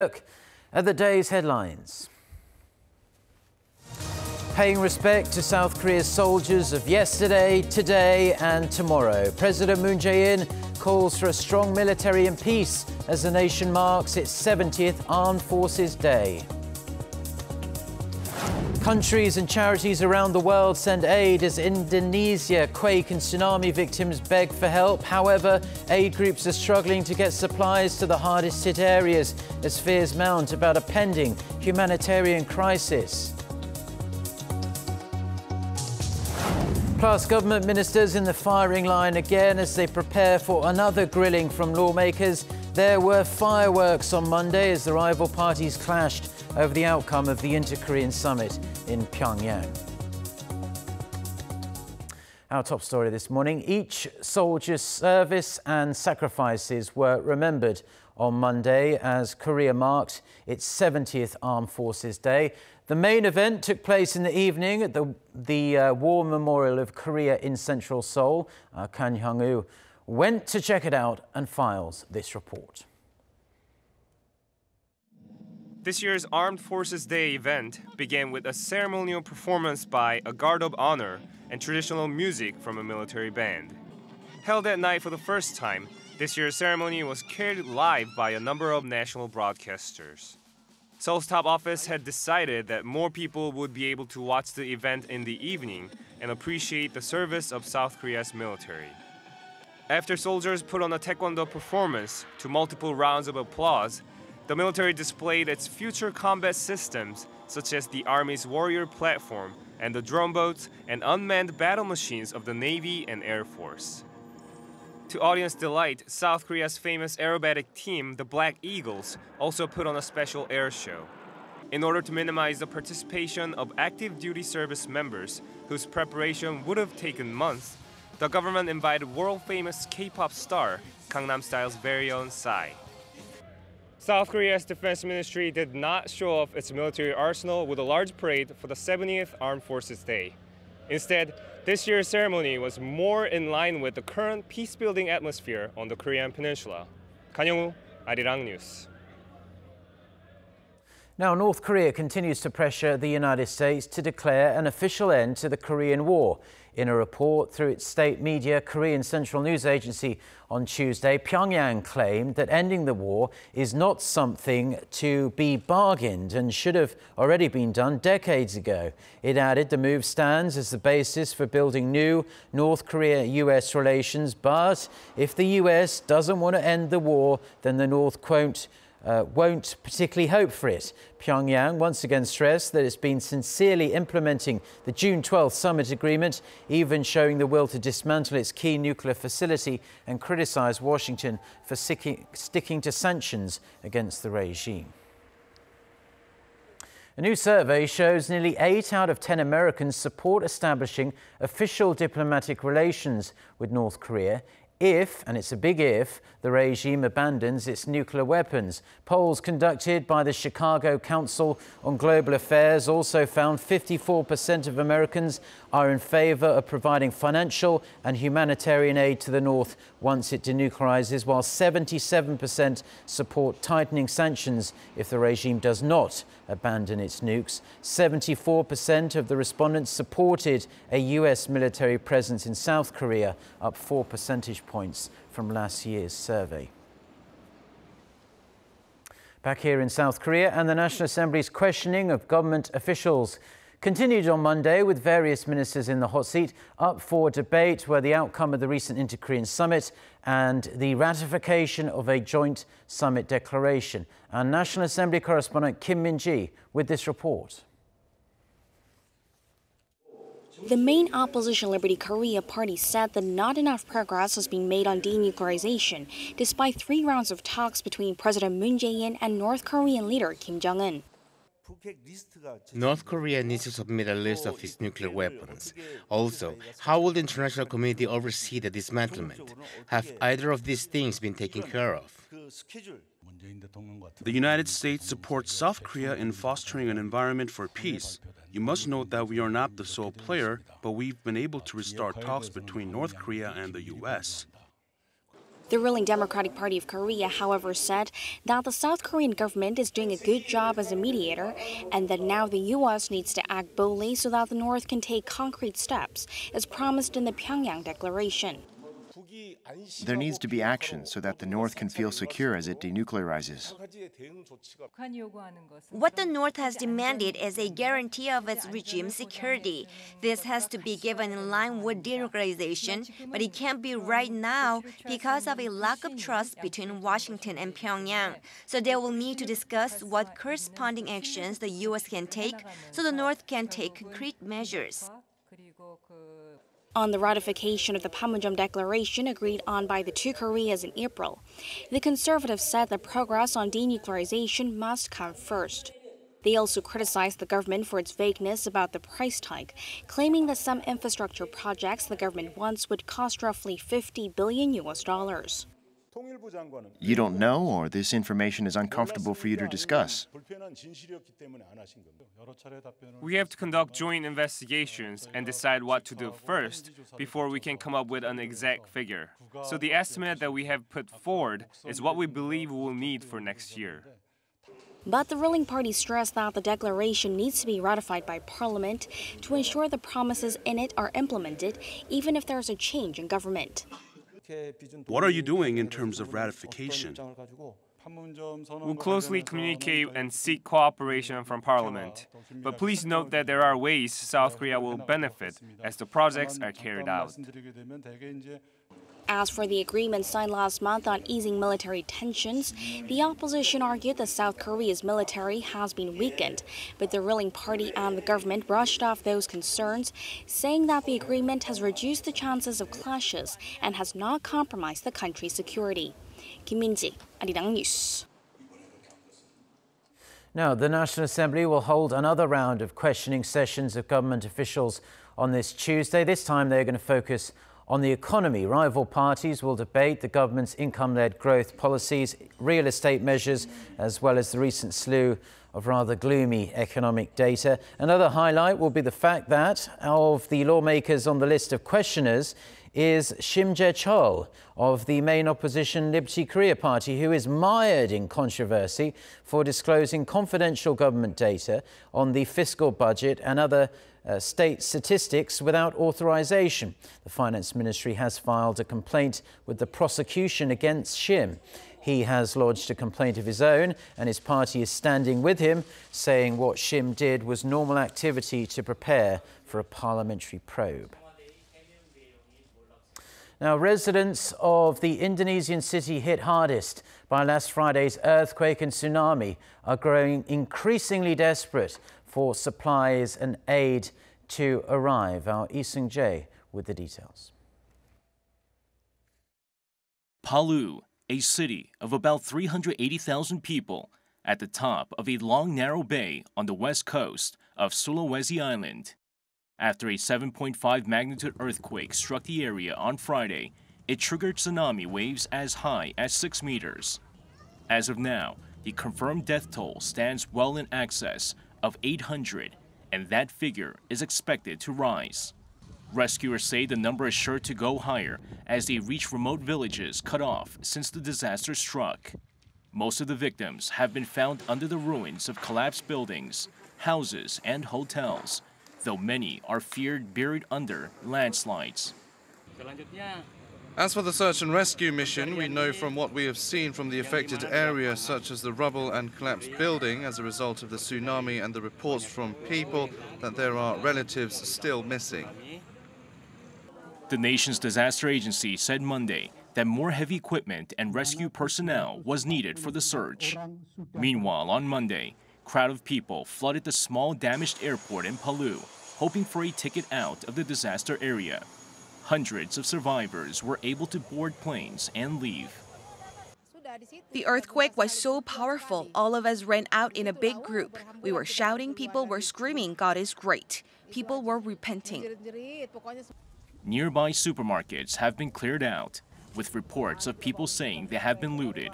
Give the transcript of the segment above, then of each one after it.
Look at the day's headlines. Paying respect to South Korea's soldiers of yesterday, today and tomorrow. President Moon Jae-in calls for a strong military and peace as the nation marks its 70th Armed Forces Day. Countries and charities around the world send aid as Indonesia quake and tsunami victims beg for help. However, aid groups are struggling to get supplies to the hardest hit areas as fears mount about a pending humanitarian crisis. Plus, government ministers in the firing line again as they prepare for another grilling from lawmakers. There were fireworks on Monday as the rival parties clashed over the outcome of the Inter-Korean summit in Pyongyang. Our top story this morning: each soldier's service and sacrifices were remembered on Monday as Korea marked its 70th Armed Forces Day. The main event took place in the evening at the War Memorial of Korea in central Seoul. Kan Hyung-woo went to check it out and files this report. This year's Armed Forces Day event began with a ceremonial performance by a Guard of Honor and traditional music from a military band. Held at night for the first time, this year's ceremony was carried live by a number of national broadcasters. Seoul's top office had decided that more people would be able to watch the event in the evening and appreciate the service of South Korea's military. After soldiers put on a taekwondo performance to multiple rounds of applause, the military displayed its future combat systems, such as the Army's Warrior platform and the drone boats and unmanned battle machines of the Navy and Air Force. To audience delight, South Korea's famous aerobatic team, the Black Eagles, also put on a special air show. In order to minimize the participation of active duty service members, whose preparation would have taken months, the government invited world-famous K-pop star, Gangnam Style's very own Psy. South Korea's defense ministry did not show off its military arsenal with a large parade for the 70th Armed Forces Day. Instead, this year's ceremony was more in line with the current peace-building atmosphere on the Korean peninsula. Kan Hyung-woo, Arirang News. Now, North Korea continues to pressure the United States to declare an official end to the Korean War. In a report through its state media, Korean Central News Agency, on Tuesday, Pyongyang claimed that ending the war is not something to be bargained and should have already been done decades ago. It added the move stands as the basis for building new North Korea-US relations, but if the US doesn't want to end the war, then the North won't particularly hope for it. Pyongyang once again stressed that it's been sincerely implementing the June 12th summit agreement, even showing the will to dismantle its key nuclear facility, and criticized Washington for sticking to sanctions against the regime. A new survey shows nearly 8 out of 10 Americans support establishing official diplomatic relations with North Korea if, and it's a big if, the regime abandons its nuclear weapons. Polls conducted by the Chicago Council on Global Affairs also found 54% of Americans are in favor of providing financial and humanitarian aid to the North once it denuclearizes, while 77% support tightening sanctions if the regime does not abandon its nukes. 74% of the respondents supported a US military presence in South Korea, up 4 percentage points from last year's survey. Back here in South Korea, and the National Assembly's questioning of government officials continued on Monday, with various ministers in the hot seat. Up for debate were the outcome of the recent Inter-Korean summit and the ratification of a joint summit declaration. Our National Assembly correspondent Kim Min-ji with this report. The main opposition Liberty Korea party said that not enough progress has been made on denuclearization, despite 3 rounds of talks between President Moon Jae-in and North Korean leader Kim Jong-un. North Korea needs to submit a list of its nuclear weapons. Also, how will the international community oversee the dismantlement? Have either of these things been taken care of? The United States supports South Korea in fostering an environment for peace. You must note that we are not the sole player, but we've been able to restart talks between North Korea and the U.S. The ruling Democratic Party of Korea, however, said that the South Korean government is doing a good job as a mediator and that now the U.S. needs to act boldly so that the North can take concrete steps, as promised in the Pyongyang Declaration. There needs to be action so that the North can feel secure as it denuclearizes. What the North has demanded is a guarantee of its regime security. This has to be given in line with denuclearization, but it can't be right now because of a lack of trust between Washington and Pyongyang. So they will need to discuss what corresponding actions the U.S. can take so the North can take concrete measures. On the ratification of the Panmunjom Declaration agreed on by the two Koreas in April, the conservatives said that progress on denuclearization must come first. They also criticized the government for its vagueness about the price tag, claiming that some infrastructure projects the government wants would cost roughly $50 billion. You don't know, or this information is uncomfortable for you to discuss. We have to conduct joint investigations and decide what to do first before we can come up with an exact figure. So the estimate that we have put forward is what we believe we will need for next year. But the ruling party stressed that the declaration needs to be ratified by Parliament to ensure the promises in it are implemented, even if there's a change in government. What are you doing in terms of ratification? We'll closely communicate and seek cooperation from Parliament. But please note that there are ways South Korea will benefit as the projects are carried out. As for the agreement signed last month on easing military tensions, the opposition argued that South Korea's military has been weakened, but the ruling party and the government brushed off those concerns, saying that the agreement has reduced the chances of clashes and has not compromised the country's security. Kim Min-ji, Arirang News. Now, the National Assembly will hold another round of questioning sessions of government officials on this Tuesday. This time they're going to focus on the economy. Rival parties will debate the government's income-led growth policies, real estate measures, as well as the recent slew of rather gloomy economic data. Another highlight will be the fact that, of the lawmakers on the list of questioners, is Shim Jae-chol of the main opposition Liberty Korea Party, who is mired in controversy for disclosing confidential government data on the fiscal budget and other state statistics without authorization. The Finance Ministry has filed a complaint with the prosecution against Shim. He has lodged a complaint of his own, and his party is standing with him, saying what Shim did was normal activity to prepare for a parliamentary probe. Now, residents of the Indonesian city hit hardest by last Friday's earthquake and tsunami are growing increasingly desperate for supplies and aid to arrive. Our Lee Seung-jae with the details. Palu, a city of about 380,000 people at the top of a long, narrow bay on the west coast of Sulawesi Island. After a 7.5 magnitude earthquake struck the area on Friday, it triggered tsunami waves as high as 6 meters. As of now, the confirmed death toll stands well in excess of 800, and that figure is expected to rise. Rescuers say the number is sure to go higher as they reach remote villages cut off since the disaster struck. Most of the victims have been found under the ruins of collapsed buildings, houses, and hotels, though many are feared buried under landslides. As for the search and rescue mission, we know from what we have seen from the affected area, such as the rubble and collapsed building as a result of the tsunami and the reports from people, that there are relatives still missing. The nation's disaster agency said Monday that more heavy equipment and rescue personnel was needed for the search. Meanwhile, on Monday, a crowd of people flooded the small damaged airport in Palu, hoping for a ticket out of the disaster area. Hundreds of survivors were able to board planes and leave. The earthquake was so powerful, all of us ran out in a big group. We were shouting, people were screaming, God is great. People were repenting. Nearby supermarkets have been cleared out, with reports of people saying they have been looted.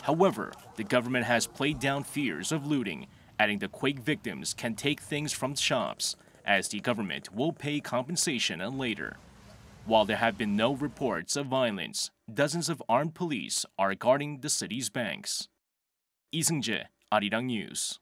However, the government has played down fears of looting, adding the quake victims can take things from shops, as the government will pay compensation later. While there have been no reports of violence, dozens of armed police are guarding the city's banks. Lee Seung-jae, Arirang News.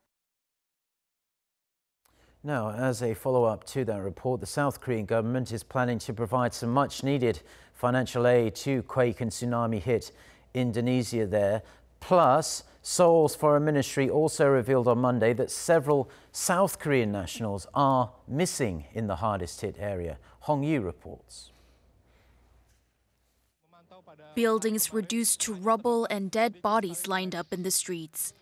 Now, as a follow-up to that report, the South Korean government is planning to provide some much-needed financial aid to quake and tsunami hit Indonesia there. Plus, Seoul's foreign ministry also revealed on Monday that several South Korean nationals are missing in the hardest hit area. Hong Yu reports. Buildings reduced to rubble and dead bodies lined up in the streets.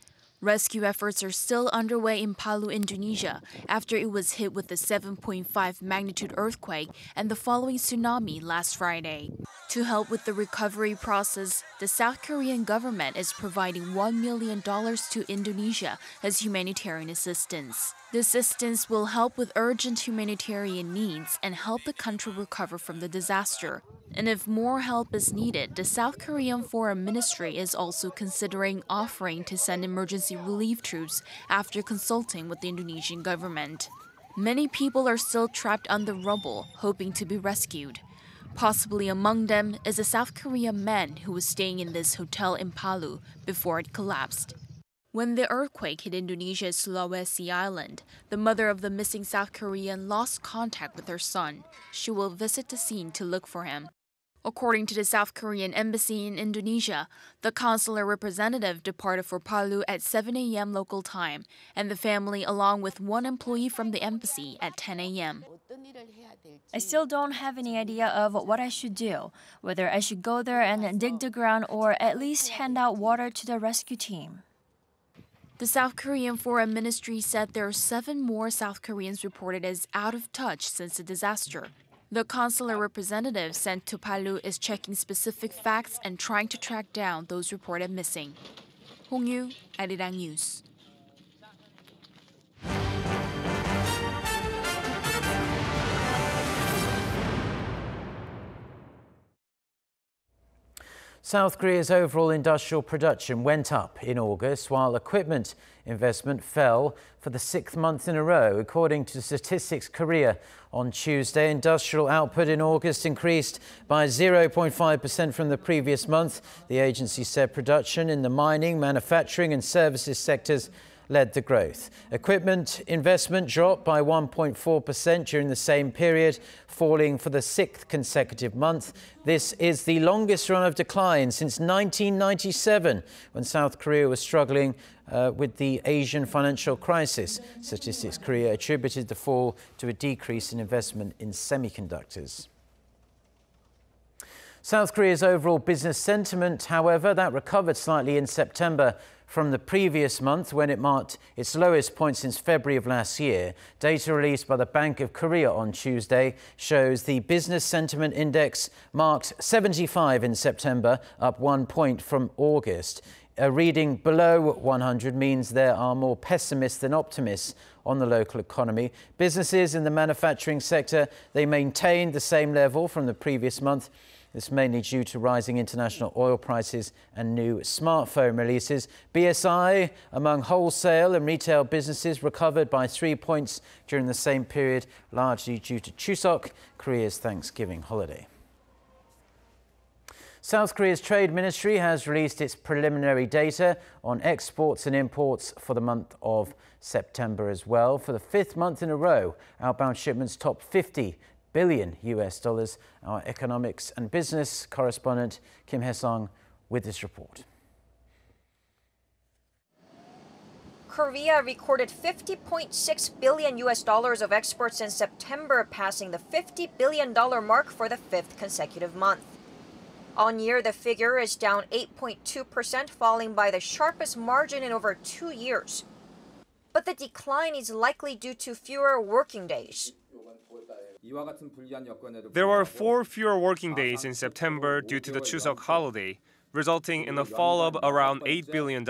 Rescue efforts are still underway in Palu, Indonesia, after it was hit with a 7.5 magnitude earthquake and the following tsunami last Friday. To help with the recovery process, the South Korean government is providing $1 million to Indonesia as humanitarian assistance. The assistance will help with urgent humanitarian needs and help the country recover from the disaster. And if more help is needed, the South Korean Foreign Ministry is also considering offering to send emergency relief troops after consulting with the Indonesian government. Many people are still trapped under rubble, hoping to be rescued. Possibly among them is a South Korean man who was staying in this hotel in Palu before it collapsed. When the earthquake hit Indonesia's Sulawesi Island, the mother of the missing South Korean lost contact with her son. She will visit the scene to look for him. According to the South Korean embassy in Indonesia, the consular representative departed for Palu at 7 a.m. local time, and the family along with one employee from the embassy at 10 a.m. I still don't have any idea of what I should do, whether I should go there and dig the ground or at least hand out water to the rescue team. The South Korean Foreign Ministry said there are 7 more South Koreans reported as out of touch since the disaster. The consular representative sent to Palu is checking specific facts and trying to track down those reported missing. Hong Yu, Arirang News. South Korea's overall industrial production went up in August, while equipment investment fell for the 6th month in a row. According to Statistics Korea on Tuesday, industrial output in August increased by 0.5% from the previous month. The agency said production in the mining, manufacturing and services sectors led the growth. Equipment investment dropped by 1.4% during the same period, falling for the 6th consecutive month. This is the longest run of decline since 1997, when South Korea was struggling with the Asian financial crisis. Statistics Korea attributed the fall to a decrease in investment in semiconductors. South Korea's overall business sentiment, however, that recovered slightly in September from the previous month, when it marked its lowest point since February of last year. Data released by the Bank of Korea on Tuesday shows the business sentiment index marked 75 in September, up 1 point from August. A reading below 100 means there are more pessimists than optimists on the local economy. Businesses in the manufacturing sector, they maintained the same level from the previous month. This mainly due to rising international oil prices and new smartphone releases. BSI among wholesale and retail businesses recovered by 3 points during the same period, largely due to Chuseok, Korea's Thanksgiving holiday. South Korea's Trade Ministry has released its preliminary data on exports and imports for the month of September as well. For the 5th month in a row, outbound shipments topped $50 billion. Our economics and business correspondent Kim Hae-sung with this report. Korea recorded $50.6 billion of exports in September, passing the $50 billion mark for the 5th consecutive month. On year, the figure is down 8.2%, falling by the sharpest margin in over 2 years. But the decline is likely due to fewer working days. There were 4 fewer working days in September due to the Chuseok holiday, resulting in a fall of around $8 billion.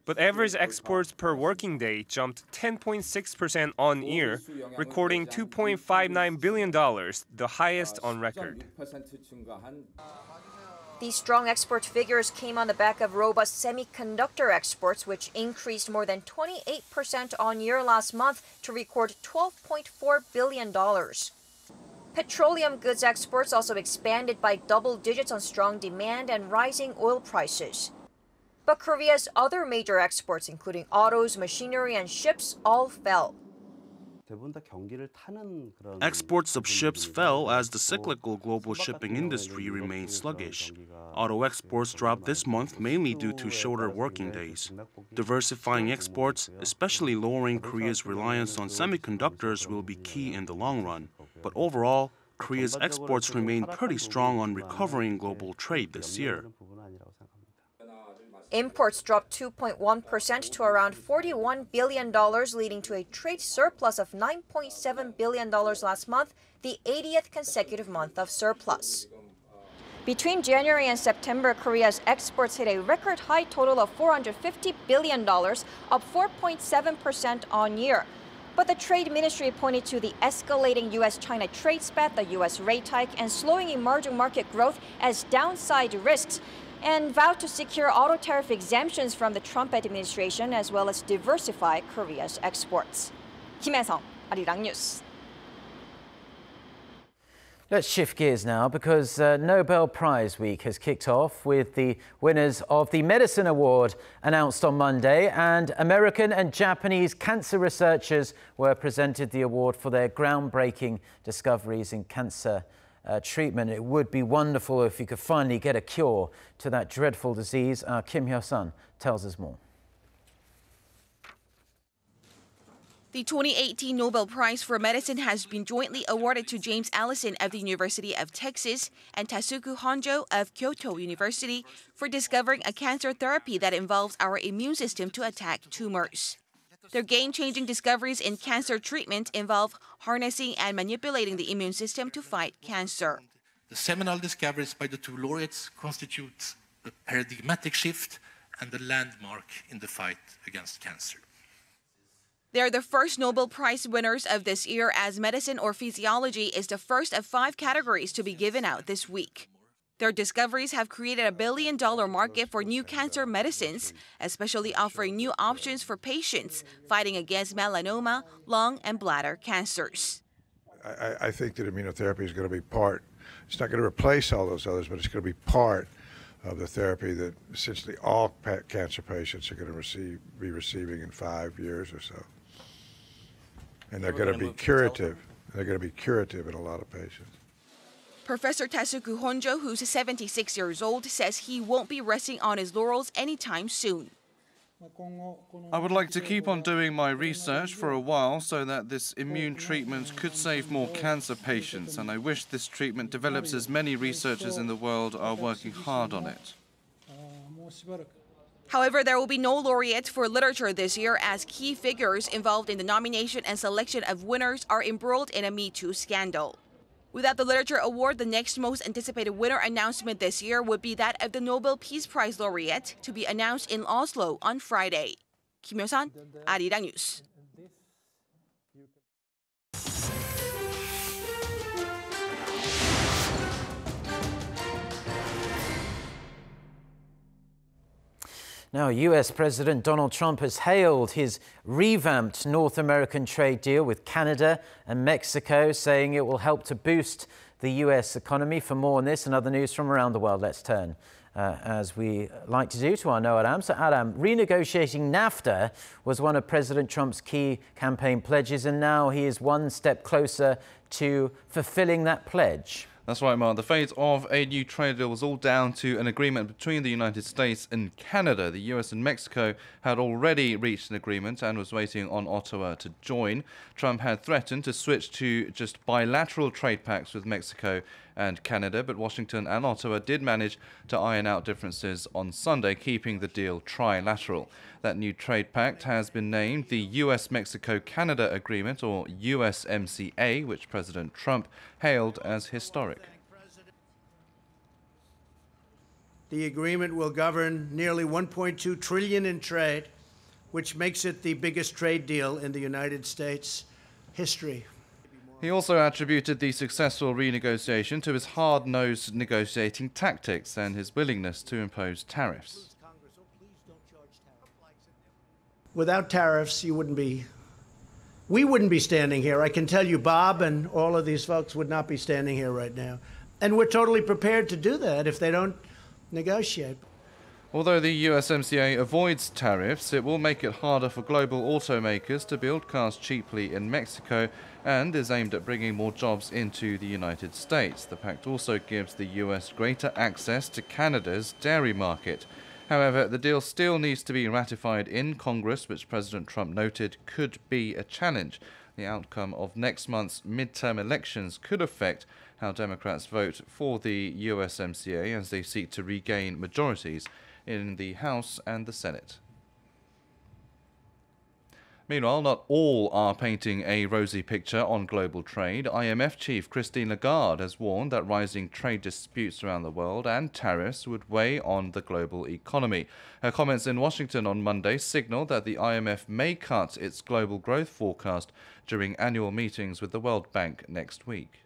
But average exports per working day jumped 10.6% on year, recording $2.59 billion, the highest on record. These strong export figures came on the back of robust semiconductor exports, which increased more than 28% on year last month to record $12.4 billion. Petroleum goods exports also expanded by double digits on strong demand and rising oil prices. But Korea's other major exports, including autos, machinery, and ships, all fell. Exports of ships fell as the cyclical global shipping industry remained sluggish. Auto exports dropped this month mainly due to shorter working days. Diversifying exports, especially lowering Korea's reliance on semiconductors, will be key in the long run. But overall, Korea's exports remain pretty strong on recovering global trade this year. Imports dropped 2.1% to around $41 billion, leading to a trade surplus of $9.7 billion last month, the 80th consecutive month of surplus. Between January and September, Korea's exports hit a record high total of $450 billion, up 4.7% on year. But the Trade Ministry pointed to the escalating U.S.-China trade spat, the U.S. rate hike, and slowing emerging market growth as downside risks, and vowed to secure auto tariff exemptions from the Trump administration as well as diversify Korea's exports. Kim Hae-sung, Arirang News. Let's shift gears now because Nobel Prize Week has kicked off with the winners of the Medicine Award announced on Monday, and American and Japanese cancer researchers were presented the award for their groundbreaking discoveries in cancer treatment. It would be wonderful if you could finally get a cure to that dreadful disease. Kim Hyo-sun tells us more. The 2018 Nobel Prize for Medicine has been jointly awarded to James Allison of the University of Texas and Tasuku Honjo of Kyoto University for discovering a cancer therapy that involves our immune system to attack tumors. Their game-changing discoveries in cancer treatment involve harnessing and manipulating the immune system to fight cancer. The seminal discoveries by the two laureates constitute a paradigmatic shift and a landmark in the fight against cancer. They are the first Nobel Prize winners of this year, as medicine or physiology is the first of 5 categories to be given out this week. Their discoveries have created a billion-dollar market for new cancer medicines, especially offering new options for patients fighting against melanoma, lung, and bladder cancers. I think that immunotherapy is going to be part. It's not going to replace all those others, but it's going to be part of the therapy that essentially all cancer patients are going to be receiving in 5 years or so. And they're going to be curative. They're going to be curative in a lot of patients. Professor Tasuku Honjo, who's 76 years old, says he won't be resting on his laurels anytime soon. I would like to keep on doing my research for a while so that this immune treatment could save more cancer patients, and I wish this treatment develops as many researchers in the world are working hard on it. However, there will be no laureate for literature this year, as key figures involved in the nomination and selection of winners are embroiled in a Me Too scandal. Without the Literature Award, the next most anticipated winner announcement this year would be that of the Nobel Peace Prize laureate, to be announced in Oslo on Friday. Kim Hyo-sun, Arirang News. Now, US President Donald Trump has hailed his revamped North American trade deal with Canada and Mexico, saying it will help to boost the US economy. For more on this and other news from around the world, let's turn, as we like to do, to our Noah Adam. So, Adam, renegotiating NAFTA was one of President Trump's key campaign pledges, and now he is one step closer to fulfilling that pledge. That's right, Mark. The fate of a new trade deal was all down to an agreement between the United States and Canada. The US and Mexico had already reached an agreement and was waiting on Ottawa to join. Trump had threatened to switch to just bilateral trade pacts with Mexico and Canada, but Washington and Ottawa did manage to iron out differences on Sunday, keeping the deal trilateral. That new trade pact has been named the US-Mexico-Canada Agreement, or USMCA, which President Trump hailed as historic. The agreement will govern nearly $1.2 trillion in trade, which makes it the biggest trade deal in the United States history. He also attributed the successful renegotiation to his hard-nosed negotiating tactics and his willingness to impose tariffs. Without tariffs, you wouldn't be We wouldn't be standing here. I can tell you Bob and all of these folks would not be standing here right now. And we're totally prepared to do that if they don't negotiate. Although the USMCA avoids tariffs, it will make it harder for global automakers to build cars cheaply in Mexico and is aimed at bringing more jobs into the United States. The pact also gives the US greater access to Canada's dairy market. However, the deal still needs to be ratified in Congress, which President Trump noted could be a challenge. The outcome of next month's midterm elections could affect how Democrats vote for the USMCA as they seek to regain majorities in the House and the Senate. Meanwhile, not all are painting a rosy picture on global trade. IMF chief Christine Lagarde has warned that rising trade disputes around the world and tariffs would weigh on the global economy. Her comments in Washington on Monday signal that the IMF may cut its global growth forecast during annual meetings with the World Bank next week.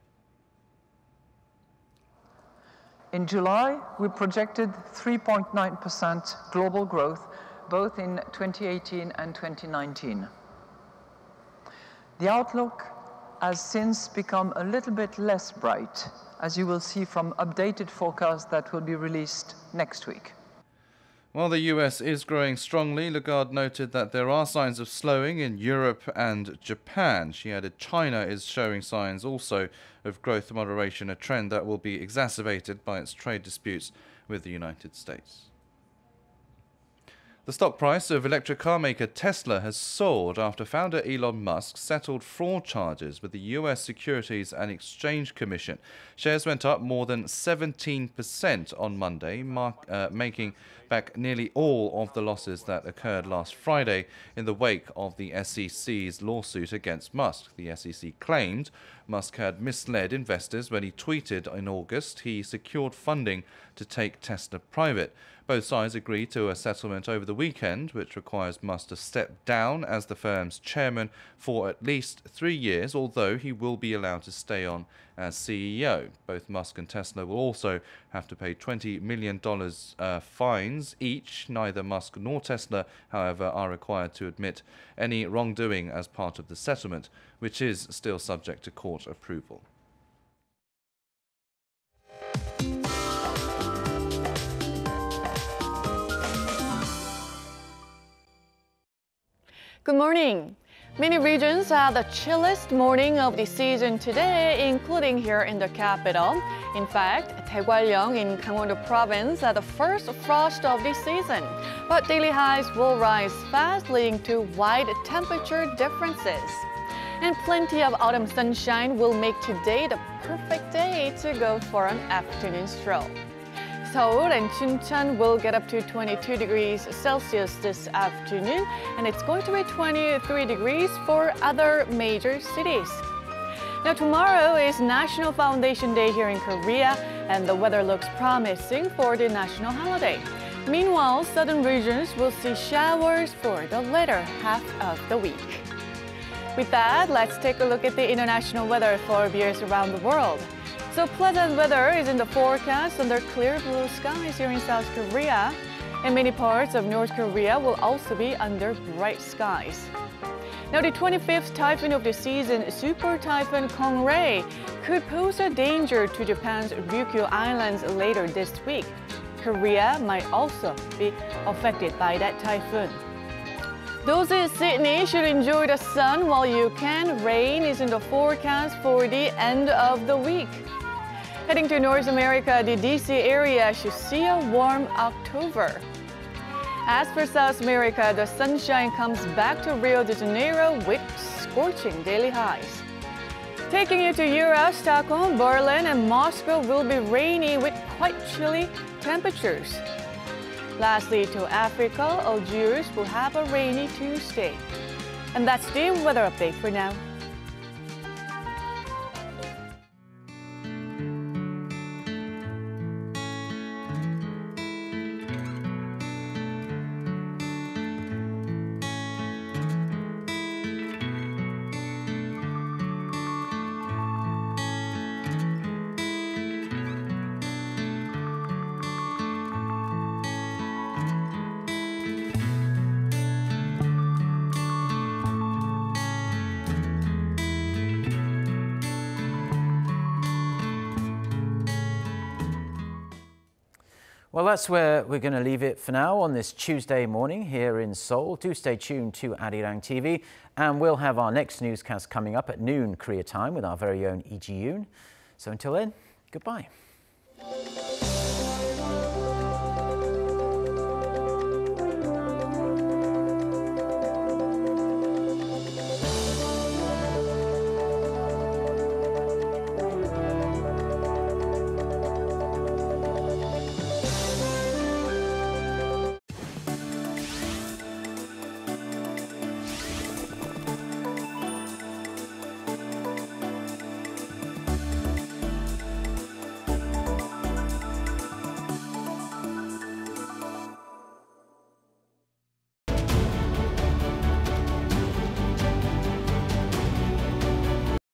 In July, we projected 3.9% global growth, both in 2018 and 2019. The outlook has since become a little bit less bright, as you will see from updated forecasts that will be released next week. While the US is growing strongly, Lagarde noted that there are signs of slowing in Europe and Japan. She added China is showing signs also of growth moderation, a trend that will be exacerbated by its trade disputes with the United States. The stock price of electric car maker Tesla has soared after founder Elon Musk settled fraud charges with the US Securities and Exchange Commission. Shares went up more than 17% on Monday, making back nearly all of the losses that occurred last Friday in the wake of the SEC's lawsuit against Musk. The SEC claimed Musk had misled investors when he tweeted in August he secured funding to take Tesla private. Both sides agreed to a settlement over the weekend, which requires Musk to step down as the firm's chairman for at least 3 years, although he will be allowed to stay on as CEO. Both Musk and Tesla will also have to pay $20 million fines each. Neither Musk nor Tesla, however, are required to admit any wrongdoing as part of the settlement, which is still subject to court approval. Good morning. Many regions had the chilliest morning of the season today, including here in the capital. In fact, Daegwallyeong in Gangwon-do province had the first frost of the season. But daily highs will rise fast, leading to wide temperature differences. And plenty of autumn sunshine will make today the perfect day to go for an afternoon stroll. Seoul and Chuncheon will get up to 22 degrees Celsius this afternoon, and it's going to be 23 degrees for other major cities. Now tomorrow is National Foundation Day here in Korea, and the weather looks promising for the national holiday. Meanwhile, southern regions will see showers for the later half of the week. With that, let's take a look at the international weather for viewers around the world. So pleasant weather is in the forecast under clear blue skies here in South Korea. And many parts of North Korea will also be under bright skies. Now the 25th typhoon of the season, Super Typhoon Kongray, could pose a danger to Japan's Ryukyu Islands later this week. Korea might also be affected by that typhoon. Those in Sydney should enjoy the sun while you can. Rain is in the forecast for the end of the week. Heading to North America, the DC area should see a warm October. As for South America, the sunshine comes back to Rio de Janeiro with scorching daily highs. Taking you to Europe, Stockholm, Berlin, and Moscow will be rainy with quite chilly temperatures. Lastly, to Africa, Algiers will have a rainy Tuesday. And that's the weather update for now. Well, that's where we're going to leave it for now on this Tuesday morning here in Seoul. Do stay tuned to Arirang TV, and we'll have our next newscast coming up at noon Korea time with our very own Lee Ji-yoon. So until then, goodbye.